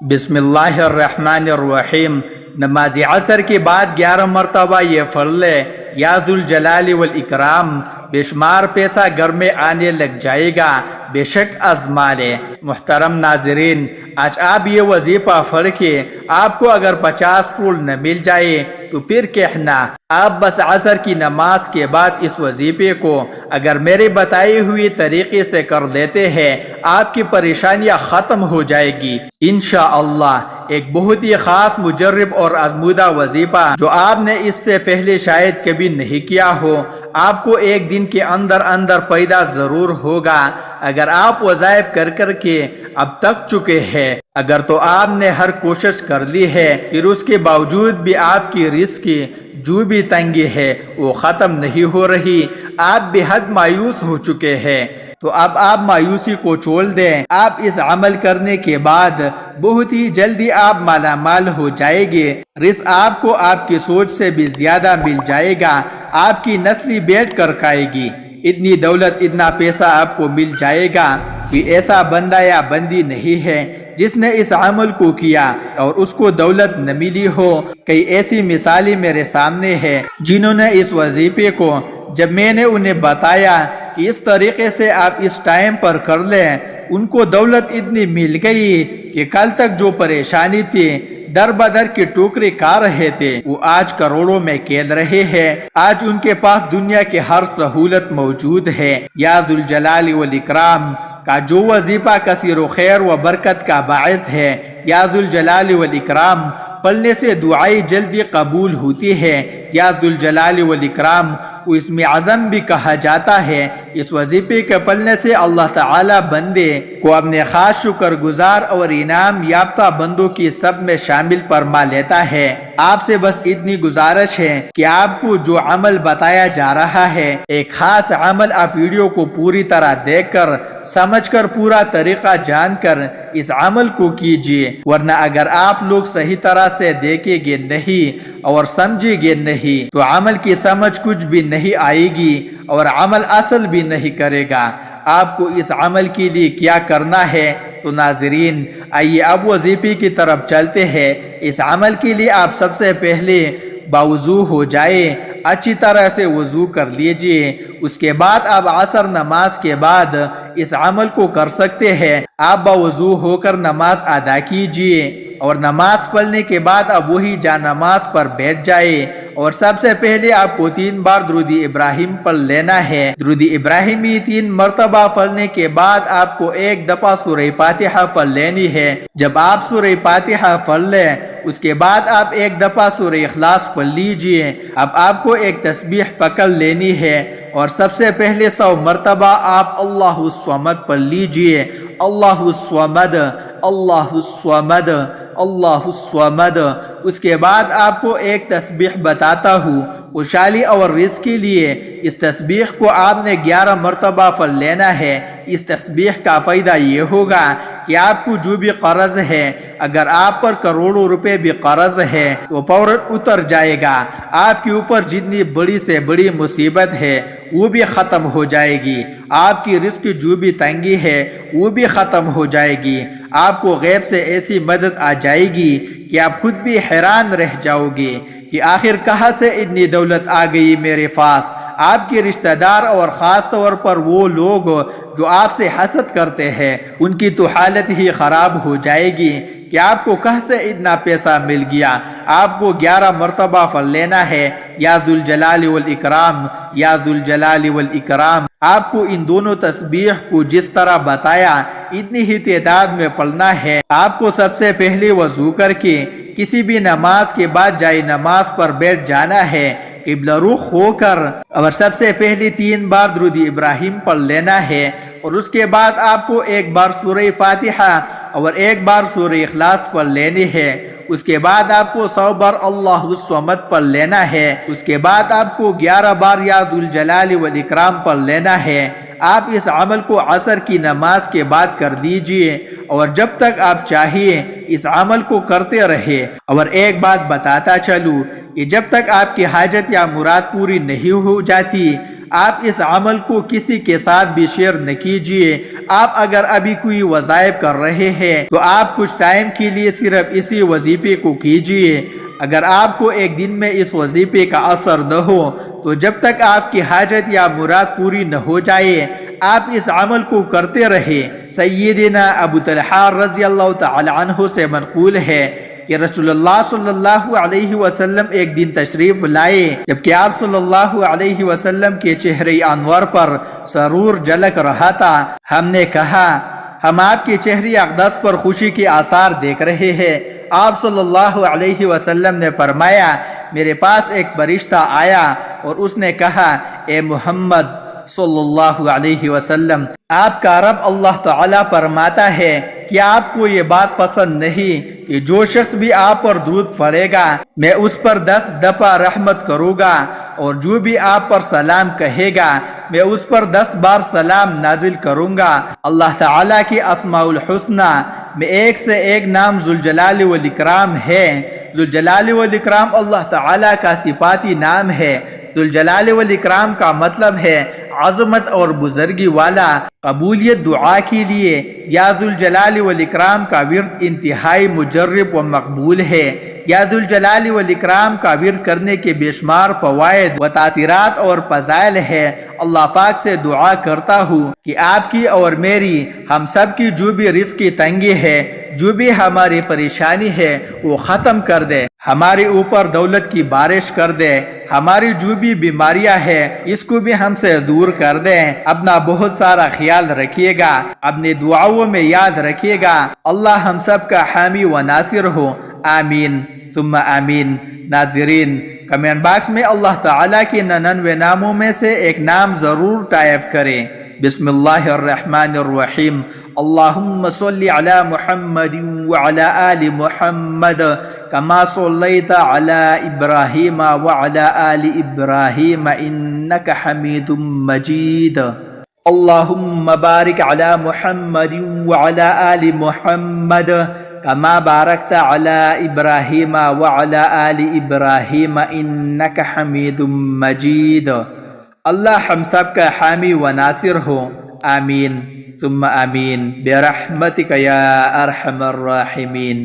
بسم اللہ الرحمن الرحیم۔ نماز عصر کے بعد 11 مرتبہ یہ فرض لے، یا ذوالجلال والاکرام، بے شمار پیسہ گھر میں آنے لگ جائے گا، بے شک آزما لے۔ محترم ناظرین، آج آپ یہ وظیفہ فرقے، آپ کو اگر 50 پھول نہ مل جائے تو پھر کہنا، آپ بس عصر کی نماز کے بعد اس وظیفے کو اگر میرے بتائے ہوئے طریقے سے کر لیتے ہیں، آپ کی پریشانیاں ختم ہو جائے گی انشاءاللہ۔ ایک بہت ہی خاص، مجرب اور آزمودہ وظیفہ جو آپ نے اس سے پہلے شاید کبھی نہیں کیا ہو، آپ کو ایک دن کے اندر اندر پیدا ضرور ہوگا اگر آپ وظائف کر کر کے اب تک چکے ہیں۔ اگر تو آپ نے ہر کوشش کر لی ہے، پھر اس کے باوجود بھی آپ کی رزق کی جو بھی تنگی ہے وہ ختم نہیں ہو رہی، آپ بے حد مایوس ہو چکے ہیں، تو اب آپ مایوسی کو چھوڑ دیں۔ آپ اس عمل کرنے کے بعد بہت ہی جلدی آپ مالا مال ہو جائے گے، رزق آپ کو آپ کی سوچ سے بھی زیادہ مل جائے گا، آپ کی نسلی بیٹھ کر کھائے گی، اتنی دولت، اتنا پیسہ آپ کو مل جائے گا۔ کوئی ایسا بندہ یا بندی نہیں ہے جس نے اس عمل کو کیا اور اس کو دولت نہ ملی ہو۔ کئی ایسی مثالیں میرے سامنے ہیں جنہوں نے اس وظیفے کو، جب میں نے انہیں بتایا کہ اس طریقے سے آپ اس ٹائم پر کر لیں، ان کو دولت اتنی مل گئی کہ کل تک جو پریشانی تھی، در بدر کے ٹوکرے کھا رہے تھے، وہ آج کروڑوں میں کھیل رہے ہیں۔ آج ان کے پاس دنیا کے ہر سہولت موجود ہے۔ یا ذوالجلال والاکرام کا جو وظیفہ کثیر و خیر و برکت کا باعث ہے، یا ذوالجلال والاکرام پڑھنے سے دعائیں جلدی قبول ہوتی ہے، یا ذوالجلال والاکرام کو اسم اعظم بھی کہا جاتا ہے۔ اس وظیفے کے پڑھنے سے اللہ تعالی بندے کو اپنے خاص شکر گزار اور انعام یافتہ بندوں کی سب میں شامل فرما لیتا ہے۔ آپ سے بس اتنی گزارش ہے کہ آپ کو جو عمل بتایا جا رہا ہے، ایک خاص عمل، آپ ویڈیو کو پوری طرح دیکھ کر، سمجھ کر، پورا طریقہ جان کر اس عمل کو کیجیے، ورنہ اگر آپ لوگ صحیح طرح سے دیکھیں گے نہیں اور سمجھیں گے نہیں تو عمل کی سمجھ کچھ بھی نہیں آئے گی اور عمل اصل بھی نہیں کرے گا۔ آپ کو اس عمل کے لیے کیا کرنا ہے؟ تو ناظرین، آئیے اب وظیفے کی طرف چلتے ہیں۔ اس عمل کے لیے آپ سب سے پہلے باوضو ہو جائے، اچھی طرح سے وضو کر لیجئے، اس کے بعد آپ عصر نماز کے بعد اس عمل کو کر سکتے ہیں۔ آپ باوضو ہو کر نماز ادا کیجئے اور نماز پڑھنے کے بعد اب وہی جا نماز پر بیٹھ جائے، اور سب سے پہلے آپ کو 3 بار درود ابراہیم پڑھ لینا ہے۔ درود ابراہیمی 3 مرتبہ پڑھنے کے بعد آپ کو ایک دفعہ سورہ فاتحہ پڑھ لینی ہے۔ جب آپ سورہ فاتحہ پڑھ لیں، اس کے بعد آپ ایک دفعہ سورہ اخلاص پڑھ لیجئے۔ اب آپ کو ایک تسبیح پکڑ لینی ہے اور سب سے پہلے 100 مرتبہ آپ اللہ الصمد پڑھ لیجئے۔ اللہ الصمد، اللہ الصمد، اللہ الصمد۔ اس کے بعد آپ کو ایک تسبیح بتاتا ہوں، خوشحالی اور رزق کے لیے اس تسبیح کو آپ نے 11 مرتبہ پڑھ لینا ہے۔ اس تسبیح کا فائدہ یہ ہوگا کہ آپ کو جو بھی قرض ہے، اگر آپ پر کروڑوں روپے بھی قرض ہے تو فوراً اتر جائے گا۔ آپ کے اوپر جتنی بڑی سے بڑی مصیبت ہے وہ بھی ختم ہو جائے گی، آپ کی رزق کی جو بھی تنگی ہے وہ بھی ختم ہو جائے گی۔ آپ کو غیب سے ایسی مدد آ جائے گی کہ آپ خود بھی حیران رہ جاؤ گے کہ آخر کہاں سے اتنی دولت آ گئی میرے پاس۔ آپ کے رشتہ دار اور خاص طور پر وہ لوگ جو آپ سے حسد کرتے ہیں، ان کی تو حالت ہی خراب ہو جائے گی کہ آپ کو کہاں سے اتنا پیسہ مل گیا۔ آپ کو 11 مرتبہ پڑھ لینا ہے، یا ذوالجلال والاکرام، یا ذوالجلال والاکرام۔ آپ کو ان دونوں تسبیح کو جس طرح بتایا اتنی ہی تعداد میں پڑھنا ہے۔ آپ کو سب سے پہلے وضو کر کے کسی بھی نماز کے بعد جائے نماز پر بیٹھ جانا ہے، قبلہ رخ ہو کر، اور سب سے پہلے 3 بار درود ابراہیم پڑھ لینا ہے، اور اس کے بعد آپ کو ایک بار سورہ فاتحہ اور ایک بار سورہ اخلاص پڑھ لینی ہے۔ اس کے بعد آپ کو 100 بار اللہ الصمد پڑھ لینا ہے۔ اس کے بعد آپ کو 11 بار یا ذوالجلال والاکرام پڑھ لینا ہے۔ آپ اس عمل کو عصر کی نماز کے بعد کر دیجئے اور جب تک آپ چاہیے اس عمل کو کرتے رہے۔ اور ایک بات بتاتا چلوں کہ جب تک آپ کی حاجت یا مراد پوری نہیں ہو جاتی، آپ اس عمل کو کسی کے ساتھ بھی شیئر نہ کیجیے۔ آپ اگر ابھی کوئی وظائف کر رہے ہیں تو آپ کچھ ٹائم کے لیے صرف اسی وظیفے کو کیجیے۔ اگر آپ کو ایک دن میں اس وظیفے کا اثر نہ ہو تو جب تک آپ کی حاجت یا مراد پوری نہ ہو جائے آپ اس عمل کو کرتے رہے۔ سیدنا ابو طلحہ رضی اللہ تعالی عنہ سے منقول ہے کہ رسول اللہ صلی اللہ علیہ وسلم ایک دن تشریف لائے جبکہ آپ صلی اللہ علیہ وسلم کے چہرے انور پر سرور جھلک رہا تھا۔ ہم نے کہا ہم آپ کے چہرے اقدس پر خوشی کے آثار دیکھ رہے ہیں۔ آپ صلی اللہ علیہ وسلم نے فرمایا میرے پاس ایک فرشتہ آیا اور اس نے کہا اے محمد صلی اللہ علیہ وسلم آپ کا رب اللہ تعالیٰ فرماتا ہے کہ آپ کو یہ بات پسند نہیں کہ جو شخص بھی آپ پر درود پڑے گا میں اس پر 10 دفعہ رحمت کروں گا اور جو بھی آپ پر سلام کہے گا میں اس پر 10 بار سلام نازل کروں گا۔ اللہ تعالیٰ کی اسماء الحسنہ میں ایک سے ایک نام ذوالجلال والاکرام ہے۔ ذوالجلال والاکرام اللہ تعالیٰ کا صفاتی نام ہے۔ ذوالجلال والاکرام کا مطلب ہے عظمت اور بزرگی والا۔ قبولیت دعا کے لیے یا ذوالجلال والاکرام کا ورد انتہائی مجرب و مقبول ہے۔ یا ذوالجلال والاکرام کا ورد کرنے کے بے شمار فوائد و تاثیرات اور فضائل ہے۔ اللہ پاک سے دعا کرتا ہوں کہ آپ کی اور میری ہم سب کی جو بھی رزق کی تنگی ہے جو بھی ہماری پریشانی ہے وہ ختم کر دے، ہمارے اوپر دولت کی بارش کر دے، ہماری جو بھی بیماریاں ہے اس کو بھی ہم سے دور کر دے۔ اپنا بہت سارا خیال رکھیے گا، اپنی دعاؤں میں یاد رکھیے گا۔ اللہ ہم سب کا حامی و ناصر ہو، آمین ثم آمین۔ ناظرین کمنٹ باکس میں اللہ تعالیٰ کے 99 ناموں میں سے ایک نام ضرور ٹائپ کریں۔ بسم اللہ الرحمن الرحیم۔ اللہم صلی علی محمد وعلی آل محمد کما صلیت علی ابراہیم وعلی آل ابراہیم انک حمید مجید۔ اللہم بارک علی محمد وعلی آل محمد کما بارکت علی ابراہیم وعلی آل ابراہیم انک حمید مجید۔ اللہ ہم سب کا حامی و ناصر ہو، آمین ثم آمین برحمتک یا ارحم الراحمین۔